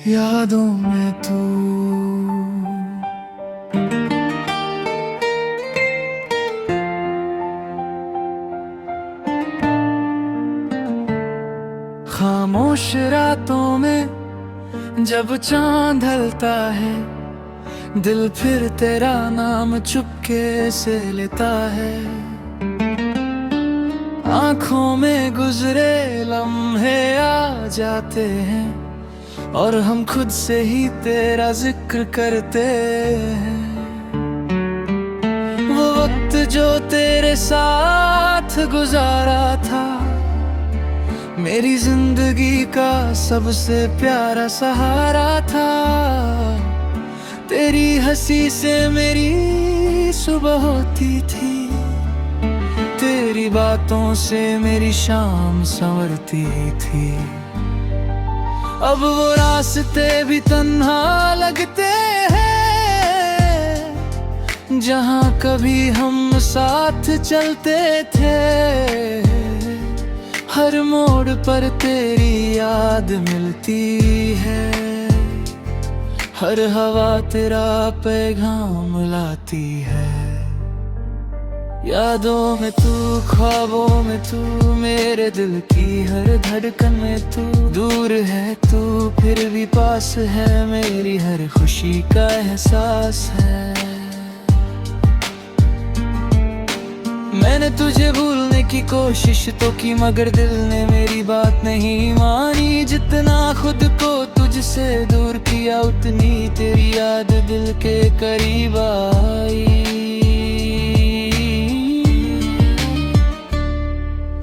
यादों में तू। खामोश रातों में जब चांद ढलता है, दिल फिर तेरा नाम चुपके से लेता है। आंखों में गुजरे लम्हे आ जाते हैं और हम खुद से ही तेरा जिक्र करते हैं। वो वक्त जो तेरे साथ गुजारा था, मेरी जिंदगी का सबसे प्यारा सहारा था। तेरी हंसी से मेरी सुबह होती थी, तेरी बातों से मेरी शाम संवरती थी। अब वो रास्ते भी तन्हा लगते हैं जहाँ कभी हम साथ चलते थे। हर मोड़ पर तेरी याद मिलती है, हर हवा तेरा पैगाम लाती है। यादों में तू, ख्वाबों में तू, मेरे दिल की हर धड़कन में तू। दूर है तू फिर भी पास है, मेरी हर खुशी का एहसास है। मैंने तुझे भूलने की कोशिश तो की, मगर दिल ने मेरी बात नहीं मानी। जितना खुद को तुझसे दूर किया, उतनी तेरी याद दिल के करीब आई।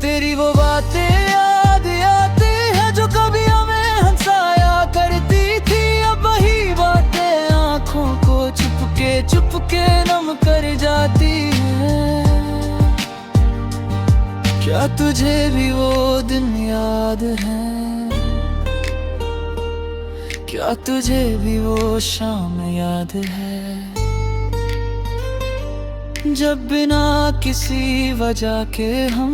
तेरी वो बातें याद आती है जो कभी हमें हंसाया करती थी। अब वही बातें आंखों को चुपके नम कर जाती है। क्या तुझे भी वो दिन याद है? क्या तुझे भी वो शाम याद है, जब बिना किसी वजह के हम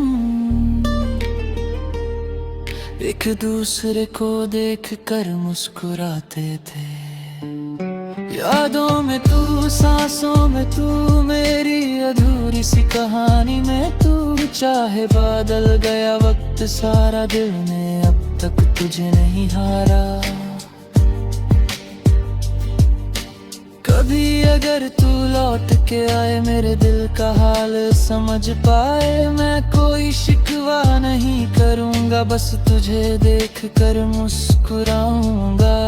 एक दूसरे को देख कर मुस्कुराते थे। यादों में तू, सांसों में तू, मेरी अधूरी सी कहानी में तू। चाहे बादल गया वक्त सारा, दिल ने अब तक तुझे नहीं हारा। कभी अगर तू लौट के आए, मेरे दिल का हाल समझ पाए, मैं कोई शिकवा नहीं करूँगा, बस तुझे देख कर मुस्कुराऊंगा।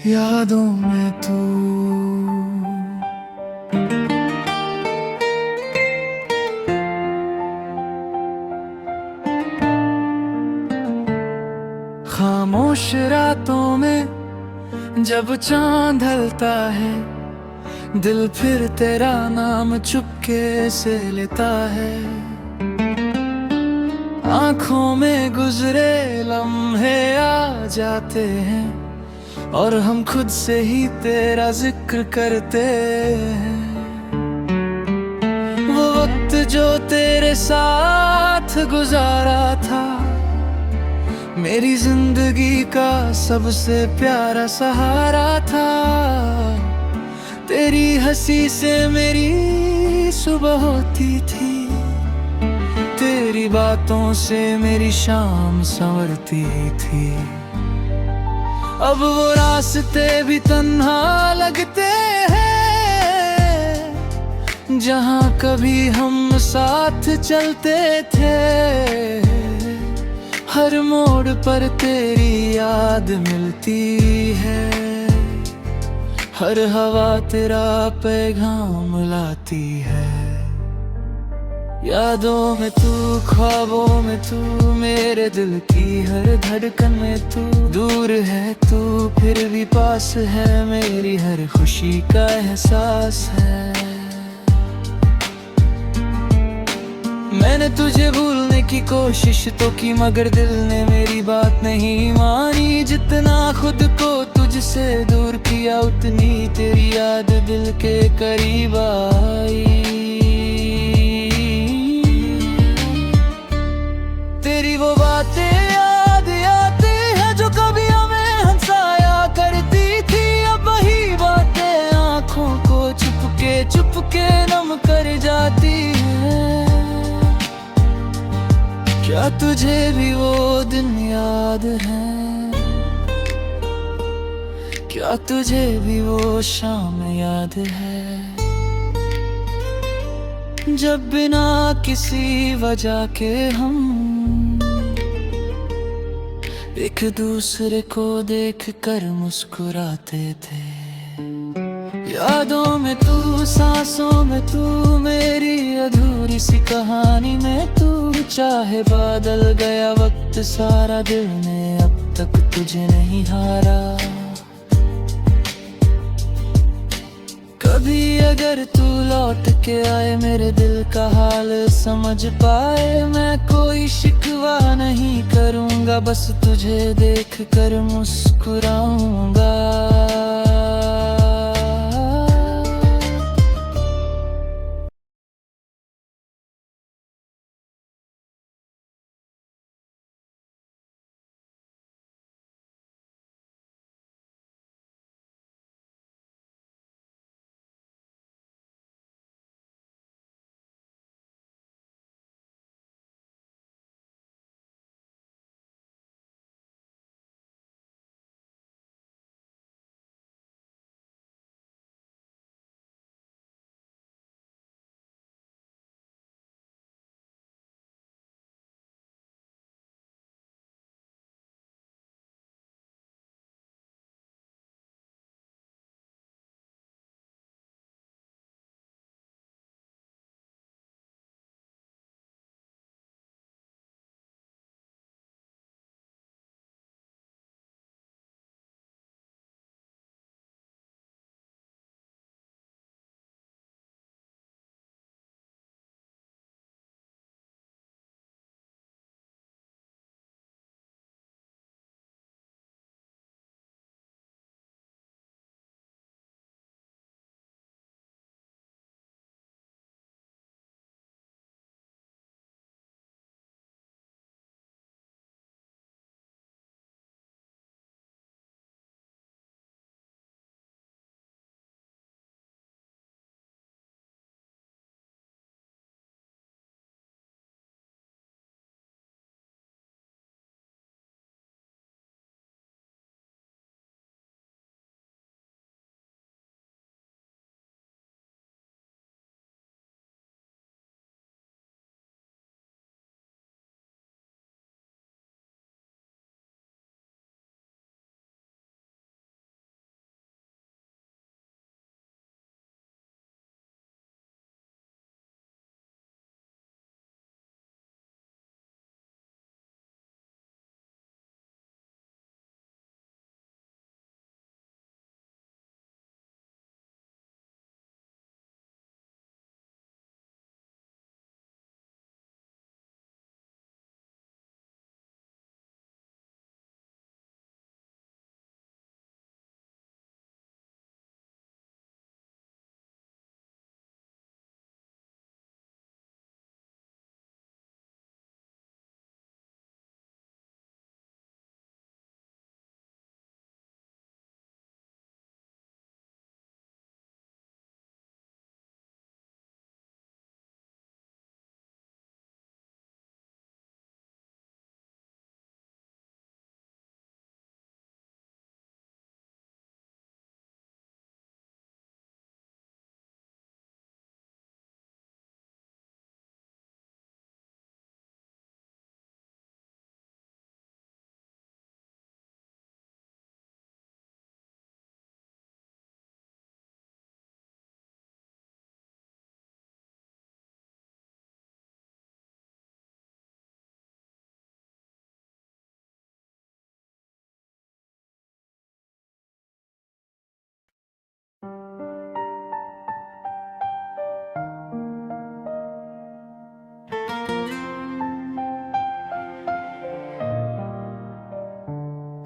यादों में तू। खामोश रातों में जब चांद ढलता है, दिल फिर तेरा नाम चुपके से लेता है। आंखों में गुजरे लम्हे आ जाते हैं, और हम खुद से ही तेरा जिक्र करते हैं। वो वक्त जो तेरे साथ गुजारा था, मेरी जिंदगी का सबसे प्यारा सहारा था। तेरी हंसी से मेरी सुबह होती थी, तेरी बातों से मेरी शाम संवरती थी। अब वो रास्ते भी तन्हा लगते हैं, जहाँ कभी हम साथ चलते थे। हर मोड़ पर तेरी याद मिलती है, हर हवा तेरा पैगाम लाती है। यादों में तू, ख्वाबों में तू, मेरे दिल की हर धड़कन में तू। दूर है तू फिर भी पास है, मेरी हर खुशी का एहसास है। मैंने तुझे भूलने की कोशिश तो की, मगर दिल ने मेरी बात नहीं मानी। जितना खुद को तुझसे दूर किया, उतनी तेरी याद दिल के करीब आई। तेरी वो बातें याद आती है जो कभी हमें हंसाया करती थी। अब वही बातें आंखों को चुपके नम कर जाती है। क्या तुझे भी वो दिन याद है? क्या तुझे भी वो शाम याद है, जब बिना किसी वजह के हम एक दूसरे को देख कर मुस्कुराते थे। यादों में तू, सांसों में तू, मेरी अधूरी सी कहानी में तू। चाहे बादल गया वक्त सारा, दिल ने अब तक तुझे नहीं हारा। कभी अगर तू लौट के आए, मेरे दिल का हाल समझ पाए, मैं कोई शिकवा नहीं करूँगा, बस तुझे देख कर मुस्कुराऊंगा।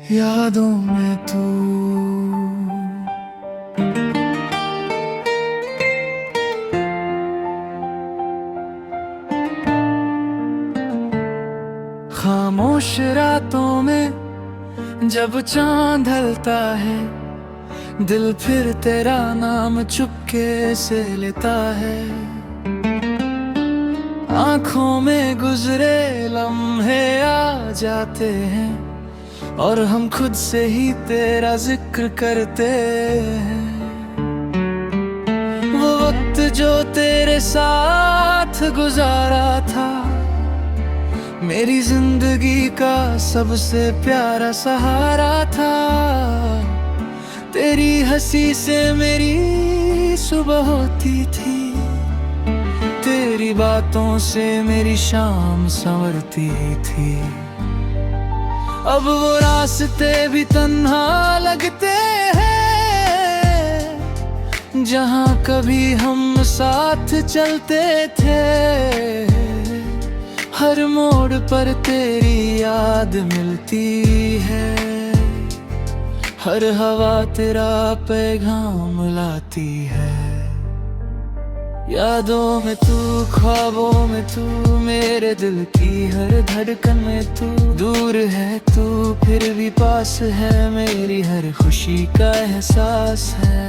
यादों में तू। खामोश रातों में जब चांद ढलता है, दिल फिर तेरा नाम चुपके से लेता है। आंखों में गुजरे लम्हे आ जाते हैं, और हम खुद से ही तेरा जिक्र करते हैं। वो वक्त जो तेरे साथ गुजारा था, मेरी जिंदगी का सबसे प्यारा सहारा था। तेरी हंसी से मेरी सुबह होती थी, तेरी बातों से मेरी शाम संवरती थी। अब वो रास्ते भी तन्हा लगते हैं, जहाँ कभी हम साथ चलते थे। हर मोड़ पर तेरी याद मिलती है, हर हवा तेरा पैगाम लाती है। यादों में तू, ख्वाबों में तू, मेरे दिल की हर धड़कन में तू। दूर है तू फिर भी पास है, मेरी हर खुशी का एहसास है।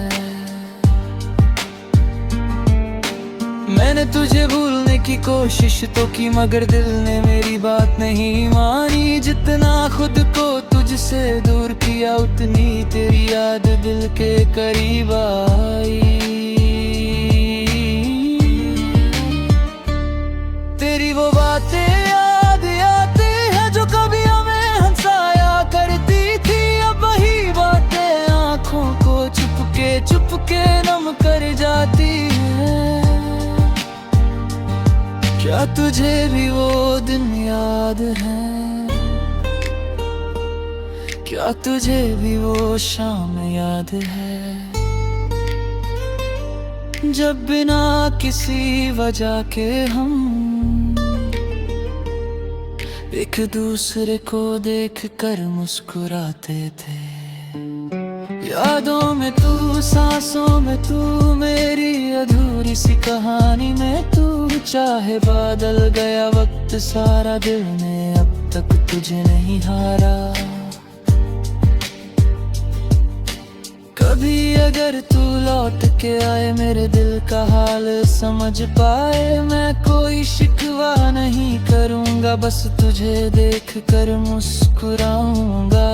मैंने तुझे भूलने की कोशिश तो की, मगर दिल ने मेरी बात नहीं मानी। जितना खुद को तुझसे दूर किया, उतनी तेरी याद दिल के करीब आई। तेरी वो बातें याद आती है जो कभी हमें हंसाया करती थी। अब वही बातें आंखों को चुपके नम कर जाती है। क्या तुझे भी वो दिन याद है? क्या तुझे भी वो शाम याद है, जब बिना किसी वजह के हम एक दूसरे को देख कर मुस्कुराते थे। यादों में तू, सांसों में तू, मेरी अधूरी सी कहानी में तू। चाहे बादल गया वक्त सारा, दिल ने अब तक तुझे नहीं हारा। कभी अगर तू लौट के आए, मेरे दिल का हाल समझ पाए, मैं कोई शिकवा नहीं करूँगा, बस तुझे देख कर मुस्कुराऊंगा।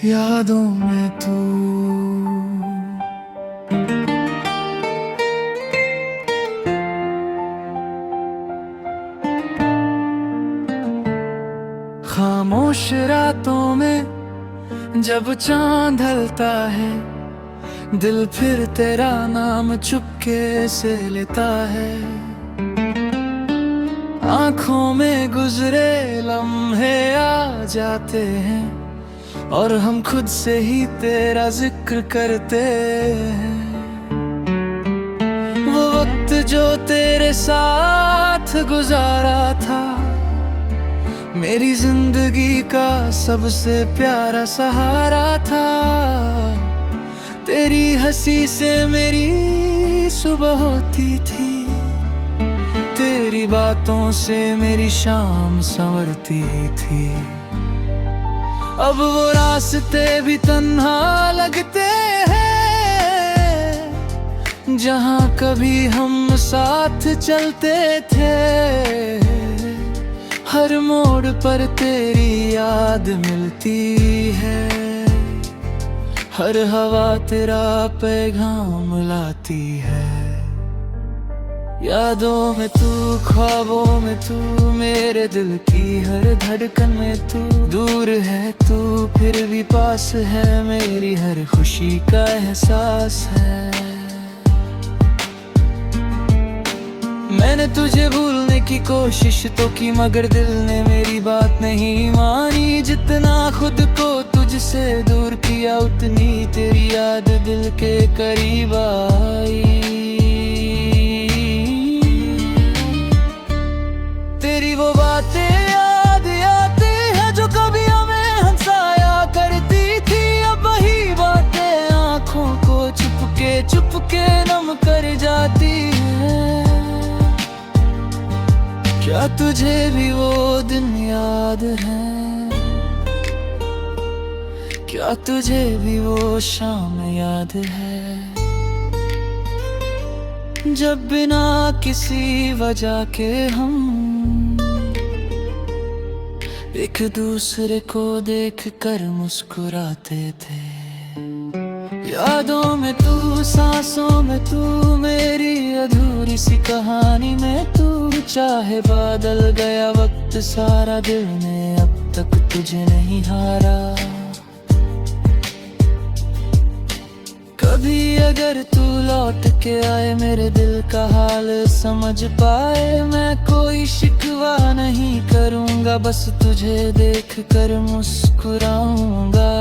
यादों में तू। खामोश रातों में जब चांद ढलता है, दिल फिर तेरा नाम चुपके से लेता है। आंखों में गुजरे लम्हे आ जाते हैं और हम खुद से ही तेरा जिक्र करते हैं। वो वक्त जो तेरे साथ गुजारा था, मेरी जिंदगी का सबसे प्यारा सहारा था। तेरी हंसी से मेरी सुबह होती थी, तेरी बातों से मेरी शाम संवरती थी। अब वो रास्ते भी तन्हा लगते हैं, जहाँ कभी हम साथ चलते थे। हर मोड़ पर तेरी याद मिलती है, हर हवा तेरा पैगाम लाती है। यादों में तू, ख्वाबों में तू, मेरे दिल की हर धड़कन में तू। दूर है तू फिर भी पास है, मेरी हर खुशी का एहसास है। मैंने तुझे भूलने की कोशिश तो की, मगर दिल ने मेरी बात नहीं मानी। जितना खुद को तुझसे दूर किया, उतनी तेरी याद दिल के करीब आई। तेरी वो बातें याद आती है जो कभी हमें हंसाया करती थी। अब वही बातें आंखों को चुपके नम कर जाती है। क्या तुझे भी वो दिन याद है? क्या तुझे भी वो शाम याद है, जब बिना किसी वजह के हम एक दूसरे को देख कर मुस्कुराते थे। यादों में तू, सांसों में तू, मेरी अधूरी सी कहानी में तू। चाहे बादल गया वक्त सारा, दिल ने अब तक तुझे नहीं हारा। कभी अगर तू लौट के आए, मेरे दिल का हाल समझ पाए, मैं कोई शिकवा नहीं करूँगा, बस तुझे देख कर मुस्कुराऊंगा।